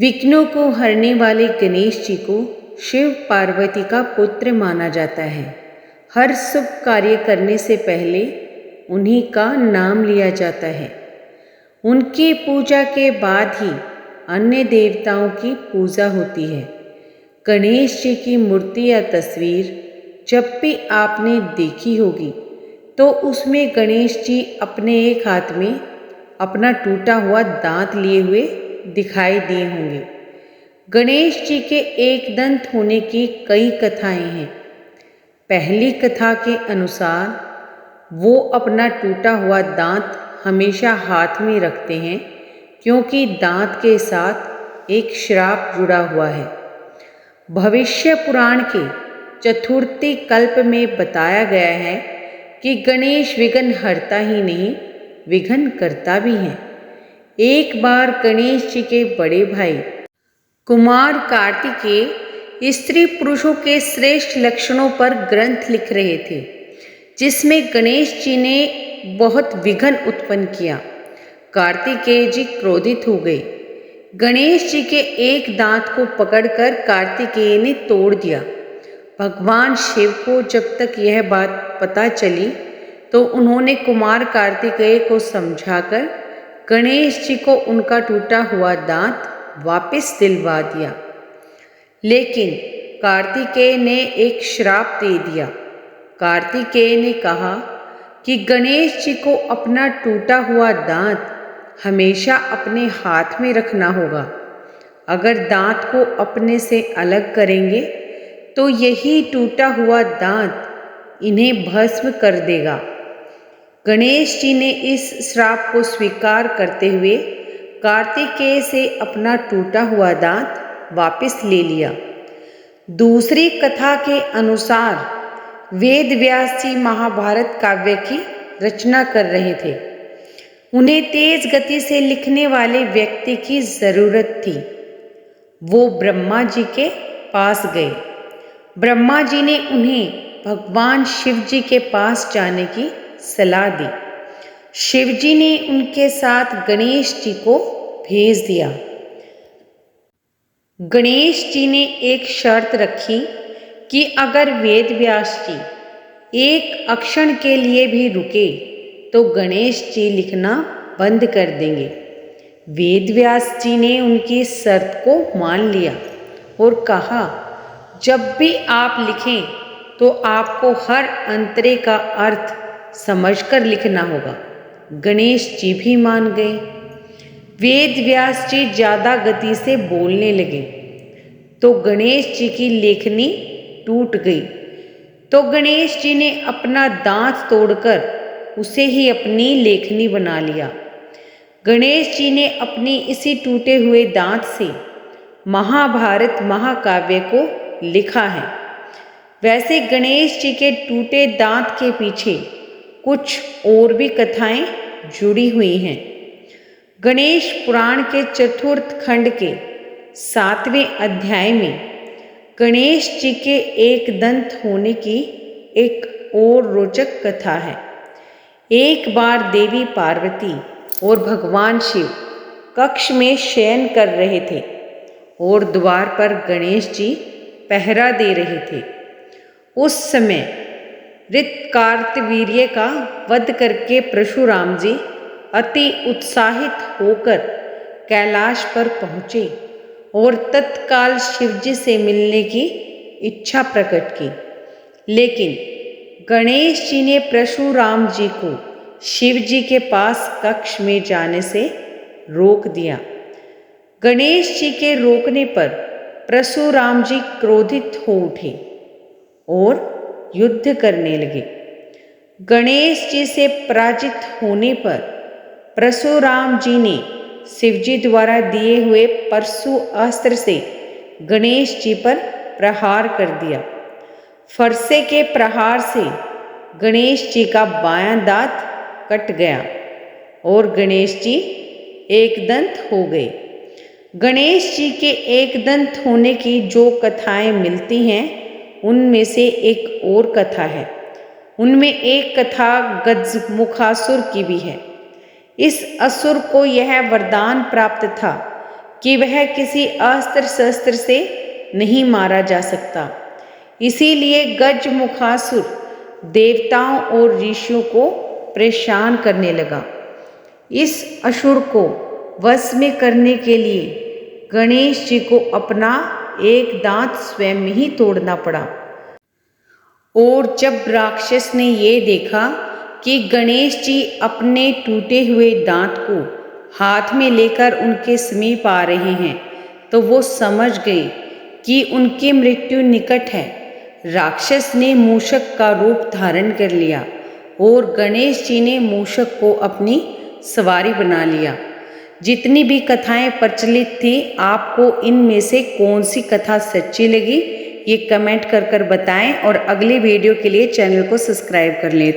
विघ्नों को हरने वाले गणेश जी को शिव पार्वती का पुत्र माना जाता है। हर शुभ कार्य करने से पहले उन्हीं का नाम लिया जाता है। उनकी पूजा के बाद ही अन्य देवताओं की पूजा होती है। गणेश जी की मूर्ति या तस्वीर जब भी आपने देखी होगी तो उसमें गणेश जी अपने एक हाथ में अपना टूटा हुआ दांत लिए हुए दिखाई दिए होंगे। गणेश जी के एक दंत होने की कई कथाएं हैं। पहली कथा के अनुसार वो अपना टूटा हुआ दांत हमेशा हाथ में रखते हैं क्योंकि दांत के साथ एक श्राप जुड़ा हुआ है। भविष्य पुराण के चतुर्थी कल्प में बताया गया है कि गणेश विघ्न हरता ही नहीं, विघ्न करता भी है। एक बार गणेश जी के बड़े भाई कुमार कार्तिकेय स्त्री पुरुषों के श्रेष्ठ लक्षणों पर ग्रंथ लिख रहे थे, जिसमें गणेश जी ने बहुत विघ्न उत्पन्न किया। कार्तिकेय जी क्रोधित हो गए। गणेश जी के एक दांत को पकड़कर कार्तिकेय ने तोड़ दिया। भगवान शिव को जब तक यह बात पता चली तो उन्होंने कुमार कार्तिकेय को समझाकर गणेश जी को उनका टूटा हुआ दांत वापस दिलवा दिया। लेकिन कार्तिकेय ने एक श्राप दे दिया। कार्तिकेय ने कहा कि गणेश जी को अपना टूटा हुआ दांत हमेशा अपने हाथ में रखना होगा। अगर दांत को अपने से अलग करेंगे तो यही टूटा हुआ दांत इन्हें भस्म कर देगा। गणेश जी ने इस श्राप को स्वीकार करते हुए कार्तिकेय से अपना टूटा हुआ दांत वापस ले लिया। दूसरी कथा के अनुसार वेद व्यास जी महाभारत काव्य की रचना कर रहे थे। उन्हें तेज गति से लिखने वाले व्यक्ति की जरूरत थी। वो ब्रह्मा जी के पास गए। ब्रह्मा जी ने उन्हें भगवान शिव जी के पास जाने की सलाह दी। शिव जी ने उनके साथ गणेश जी को भेज दिया। गणेश जी ने एक शर्त रखी कि अगर वेद व्यास जी एक अक्षण के लिए भी रुके तो गणेश जी लिखना बंद कर देंगे। वेद व्यास जी ने उनकी शर्त को मान लिया और कहा, जब भी आप लिखें तो आपको हर अंतरे का अर्थ समझकर लिखना होगा। गणेश जी भी मान गए। वेद व्यास जी ज़्यादा गति से बोलने लगे तो गणेश जी की लेखनी टूट गई। तो गणेश जी ने अपना दांत तोड़कर उसे ही अपनी लेखनी बना लिया। गणेश जी ने अपनी इसी टूटे हुए दांत से महाभारत महाकाव्य को लिखा है। वैसे गणेश जी के टूटे दांत के पीछे कुछ और भी कथाएं जुड़ी हुई हैं। गणेश पुराण के चतुर्थ खंड के 7वें अध्याय में गणेश जी के एक दंत होने की एक और रोचक कथा है। एक बार देवी पार्वती और भगवान शिव कक्ष में शयन कर रहे थे और द्वार पर गणेश जी पहरा दे रहे थे। उस समय ऋतकार्तवीर्य का वध करके परशुराम जी अति उत्साहित होकर कैलाश पर पहुँचे और तत्काल शिव जी से मिलने की इच्छा प्रकट की। लेकिन गणेश जी ने परशुराम जी को शिव जी के पास कक्ष में जाने से रोक दिया। गणेश जी के रोकने पर परशुराम जी क्रोधित हो उठे और युद्ध करने लगे। गणेश जी से पराजित होने पर परशुराम जी ने शिव जी द्वारा दिए हुए परशु अस्त्र से गणेश जी पर प्रहार कर दिया। फरसे के प्रहार से गणेश जी का बायां दांत कट गया और गणेश जी एकदंत हो गए। गणेश जी के एकदंत होने की जो कथाएं मिलती हैं उनमें से एक और कथा है। उनमें एक कथा गजमुखासुर की भी है। इस असुर को यह वरदान प्राप्त था कि वह किसी अस्त्र शस्त्र से नहीं मारा जा सकता। इसीलिए गजमुखासुर देवताओं और ऋषियों को परेशान करने लगा। इस असुर को वश में करने के लिए गणेश जी को अपना एक दांत स्वयं ही तोड़ना पड़ा। और जब राक्षस ने ये देखा कि गणेश जी अपने टूटे हुए दांत को हाथ में लेकर उनके समीप आ रहे हैं, तो वो समझ गए कि उनकी मृत्यु निकट है। राक्षस ने मूषक का रूप धारण कर लिया और गणेश जी ने मूषक को अपनी सवारी बना लिया। जितनी भी कथाएं प्रचलित थी, आपको इनमें से कौन सी कथा सच्ची लगी, ये कमेंट कर बताएं और अगली वीडियो के लिए चैनल को सब्सक्राइब कर लें।